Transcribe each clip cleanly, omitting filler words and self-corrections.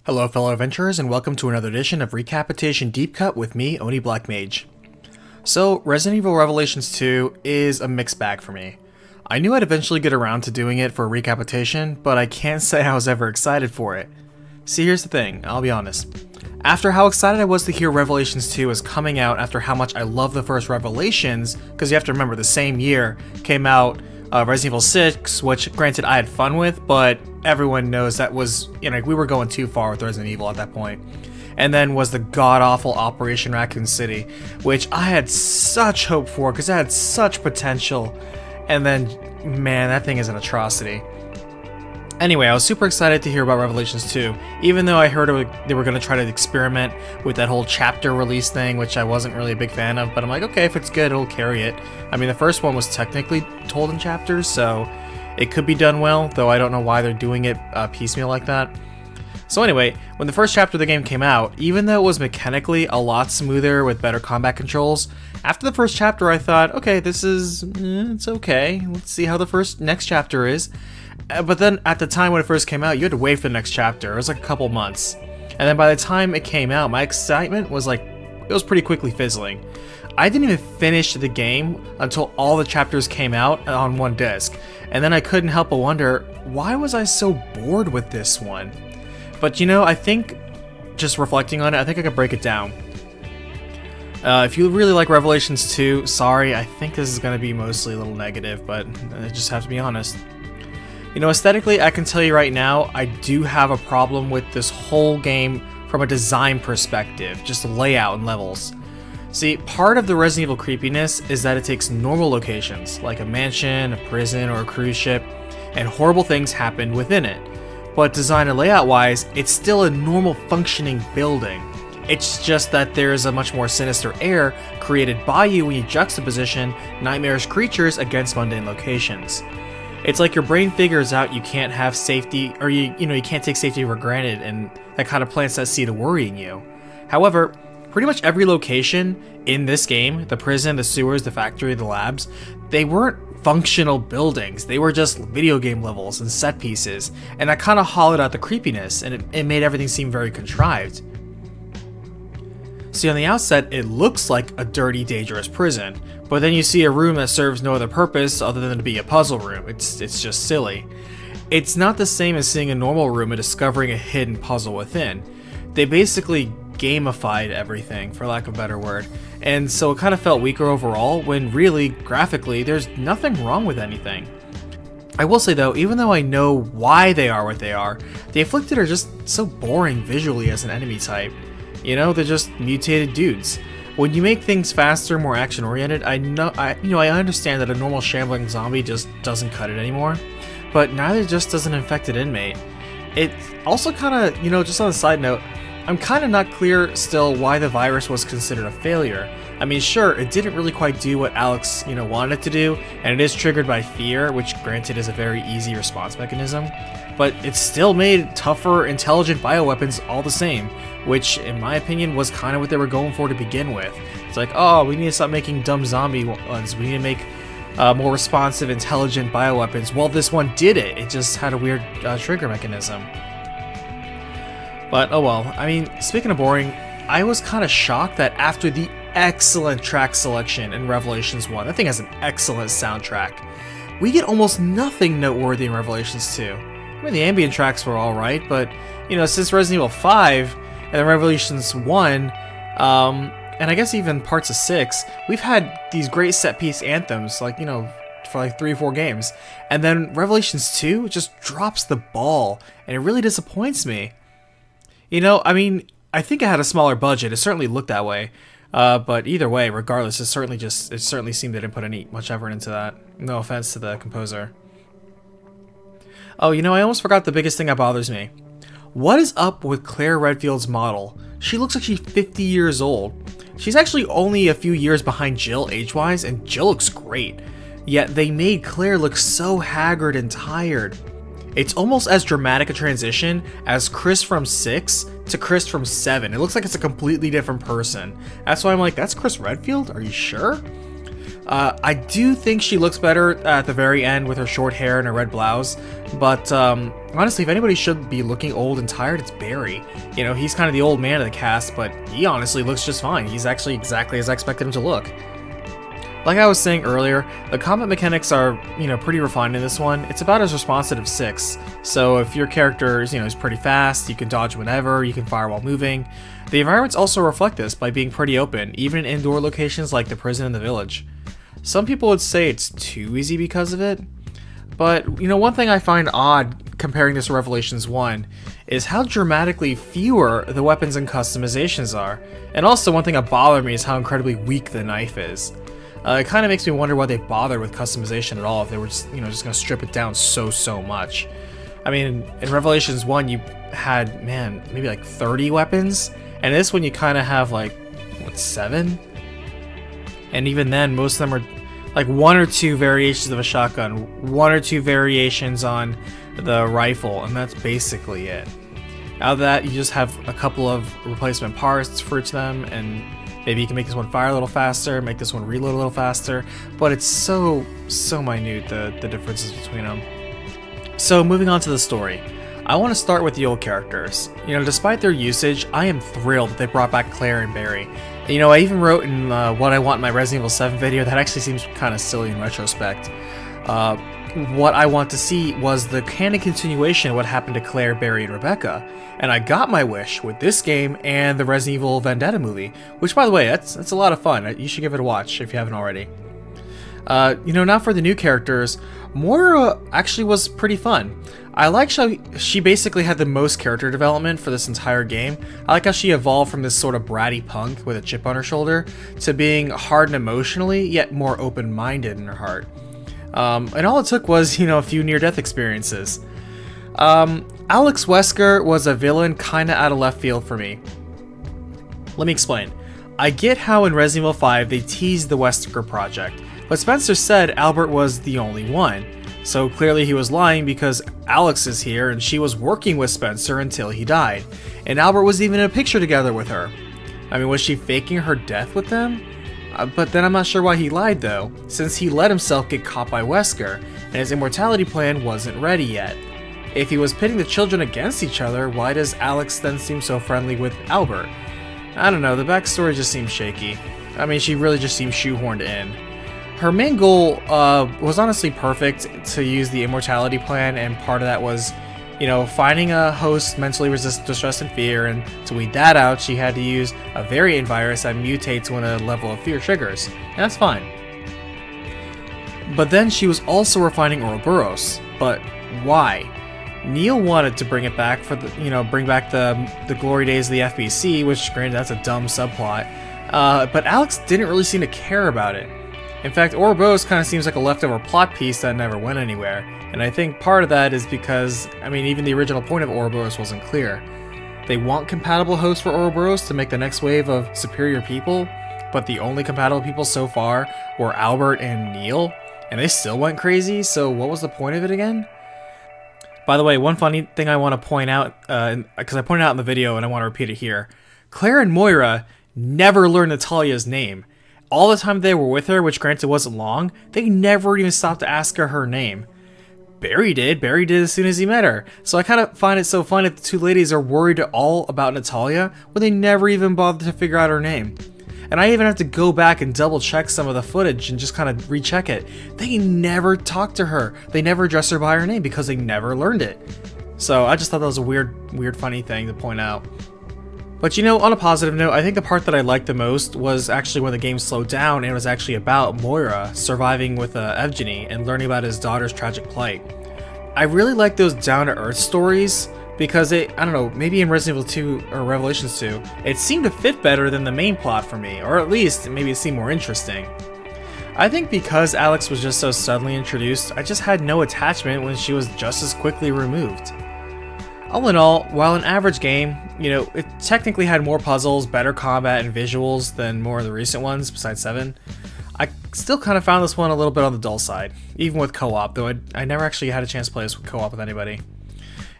Hello fellow adventurers and welcome to another edition of RECAPitation Deep Cut with me, Oni Black Mage. So, Resident Evil Revelations 2 is a mixed bag for me. I knew I'd eventually get around to doing it for a recapitation, but I can't say I was ever excited for it. See, here's the thing, I'll be honest. After how excited I was to hear Revelations 2 is coming out after how much I love the first Revelations, because you have to remember the same year came out Resident Evil 6, which granted I had fun with, but everyone knows that was, we were going too far with Resident Evil at that point. And then was the god-awful Operation Raccoon City, which I had such hope for because it had such potential. And then, man, that thing is an atrocity. Anyway, I was super excited to hear about Revelations 2, even though I heard they were going to try to experiment with that whole chapter release thing, which I wasn't really a big fan of, but I'm like, okay, if it's good, it'll carry it. I mean, the first one was technically told in chapters, so it could be done well, though I don't know why they're doing it piecemeal like that. So anyway, when the first chapter of the game came out, even though it was mechanically a lot smoother with better combat controls, after the first chapter I thought, okay, this is, it's okay, let's see how the next chapter is. But then at the time when it first came out, you had to wait for the next chapter. It was like a couple months. And then by the time it came out, my excitement was like, it was pretty quickly fizzling. I didn't even finish the game until all the chapters came out on one disc. And then I couldn't help but wonder, why was I so bored with this one? But I think, just reflecting on it, I think I could break it down. If you really like Revelations 2, sorry, I think this is going to be mostly a little negative, but I just have to be honest. Aesthetically, I can tell you right now, I do have a problem with this whole game from a design perspective, just layout and levels. See, part of the Resident Evil creepiness is that it takes normal locations, like a mansion, a prison, or a cruise ship, and horrible things happen within it. But design and layout-wise, it's still a normal functioning building. It's just that there's a much more sinister air created by you when you juxtaposition nightmarish creatures against mundane locations. It's like your brain figures out you can't have safety, or you can't take safety for granted, and that kind of plants that seed of worrying you. However, pretty much every location in this game, the prison, the sewers, the factory, the labs, they weren't functional buildings. They were just video game levels and set pieces, and that kind of hollowed out the creepiness, and it made everything seem very contrived. See, on the outset, it looks like a dirty, dangerous prison, but then you see a room that serves no other purpose other than to be a puzzle room. It's just silly. It's not the same as seeing a normal room and discovering a hidden puzzle within. They basically gamified everything, for lack of a better word, and so it kind of felt weaker overall, when really, graphically, there's nothing wrong with anything. I will say though, even though I know why they are what they are, the Afflicted are just so boring visually as an enemy type. They're just mutated dudes. When you make things faster, more action-oriented, I understand that a normal shambling zombie just doesn't cut it anymore, but neither just does an infected inmate. It also kind of, just on a side note, I'm kind of not clear still why the virus was considered a failure. I mean, sure, it didn't really quite do what Alex, wanted it to do, and it is triggered by fear, which granted is a very easy response mechanism, but it still made tougher, intelligent bioweapons all the same, which, in my opinion, was kind of what they were going for to begin with. It's like, oh, we need to stop making dumb zombie ones, we need to make more responsive, intelligent bioweapons. Well, this one did it, it just had a weird trigger mechanism. But, oh well. I mean, speaking of boring, I was kind of shocked that after the excellent track selection in Revelations 1, that thing has an excellent soundtrack, we get almost nothing noteworthy in Revelations 2. I mean, the ambient tracks were alright, but, since Resident Evil 5 and then Revelations 1, and I guess even parts of 6, we've had these great set-piece anthems, like, for like 3 or 4 games, and then Revelations 2 just drops the ball, and it really disappoints me. I mean, I think it had a smaller budget. It certainly looked that way. But either way, regardless, it certainly seemed they didn't put much effort into that. No offense to the composer. Oh, I almost forgot the biggest thing that bothers me. What is up with Claire Redfield's model? She looks like she's 50 years old. She's actually only a few years behind Jill age-wise, and Jill looks great. Yet they made Claire look so haggard and tired. It's almost as dramatic a transition as Chris from 6 to Chris from 7. It looks like it's a completely different person. That's why I'm like, that's Chris Redfield? Are you sure? I do think she looks better at the very end with her short hair and a red blouse, but honestly, if anybody should be looking old and tired, it's Barry. You know, he's kind of the old man of the cast, but he honestly looks just fine. He's actually exactly as I expected him to look. Like I was saying earlier, the combat mechanics are, pretty refined in this one. It's about as responsive as 6, so if your character is, is pretty fast, you can dodge whenever, you can fire while moving. The environments also reflect this by being pretty open, even in indoor locations like the prison and the village. Some people would say it's too easy because of it, but one thing I find odd comparing this to Revelations 1 is how dramatically fewer the weapons and customizations are. And also one thing that bothered me is how incredibly weak the knife is. It kind of makes me wonder why they bothered with customization at all if they were just, just going to strip it down so much. I mean, in Revelations 1 you had, man, maybe like 30 weapons, and this one you kind of have like, what, 7? And even then, most of them are like 1 or 2 variations of a shotgun, 1 or 2 variations on the rifle, and that's basically it. Out of that, you just have a couple of replacement parts for each of them, and maybe you can make this one fire a little faster, make this one reload a little faster, but it's so minute, the differences between them. So moving on to the story. I want to start with the old characters. Despite their usage, I am thrilled that they brought back Claire and Barry. I even wrote in what I want in my Resident Evil 7 video, that actually seems kind of silly in retrospect. What I want to see was the canon continuation of what happened to Claire, Barry, and Rebecca. And I got my wish with this game and the Resident Evil Vendetta movie, which, by the way, that's a lot of fun. You should give it a watch if you haven't already. Now for the new characters, Moira actually was pretty fun. I like how she basically had the most character development for this entire game. I like how she evolved from this sort of bratty punk with a chip on her shoulder to being hardened emotionally, yet more open-minded in her heart. And all it took was, a few near-death experiences. Alex Wesker was a villain kinda out of left field for me. Let me explain. I get how in Resident Evil 5 they teased the Wesker project, but Spencer said Albert was the only one. So clearly he was lying because Alex is here and she was working with Spencer until he died. And Albert was even in a picture together with her. I mean, was she faking her death with them? But then I'm not sure why he lied though, since he let himself get caught by Wesker, and his immortality plan wasn't ready yet. If he was pitting the children against each other, why does Alex then seem so friendly with Albert? I don't know, the backstory just seems shaky. I mean, she really just seems shoehorned in. Her main goal was honestly perfect, to use the immortality plan, and part of that was, finding a host mentally resistant to stress and fear, and to weed that out, she had to use a variant virus that mutates when a level of fear triggers, and that's fine. But then she was also refining Ouroboros, but why? Neil wanted to bring it back for the, bring back the glory days of the FBC, which granted that's a dumb subplot, but Alex didn't really seem to care about it. In fact, Ouroboros kind of seems like a leftover plot piece that never went anywhere, and I think part of that is because, even the original point of Ouroboros wasn't clear. They want compatible hosts for Ouroboros to make the next wave of superior people, but the only compatible people so far were Albert and Neil, and they still went crazy, so what was the point of it again? By the way, one funny thing I want to point out, because I pointed out in the video and I want to repeat it here, Claire and Moira never learned Natalia's name. All the time they were with her, which granted wasn't long, they never even stopped to ask her name. Barry did as soon as he met her. So I kind of find it so funny that the two ladies are worried all about Natalia when they never even bothered to figure out her name. And I even have to go back and double check some of the footage and just kind of recheck it. They never talked to her. They never addressed her by her name because they never learned it. So I just thought that was a weird funny thing to point out. But on a positive note, I think the part that I liked the most was actually when the game slowed down and it was actually about Moira surviving with Evgeny and learning about his daughter's tragic plight. I really like those down-to-earth stories because I don't know, maybe in Resident Evil 2 or Revelations 2, it seemed to fit better than the main plot for me, or at least maybe it seemed more interesting. I think because Alex was just so suddenly introduced, I just had no attachment when she was just as quickly removed. All in all, while an average game, it technically had more puzzles, better combat, and visuals than more of the recent ones, besides 7, I still kind of found this one a little bit on the dull side, even with co-op, though I never actually had a chance to play this with co-op with anybody.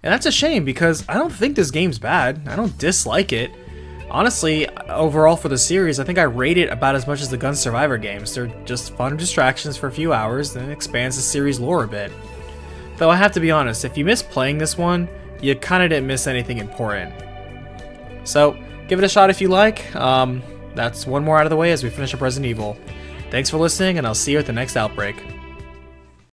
And that's a shame, because I don't think this game's bad, I don't dislike it, Honestly, overall for the series, I think I rate it about as much as the Gun Survivor games. They're just fun distractions for a few hours, then it expands the series lore a bit. Though I have to be honest, if you missed playing this one, you kinda didn't miss anything important. So, give it a shot if you like. That's one more out of the way as we finish up Resident Evil. Thanks for listening, and I'll see you at the next Outbreak.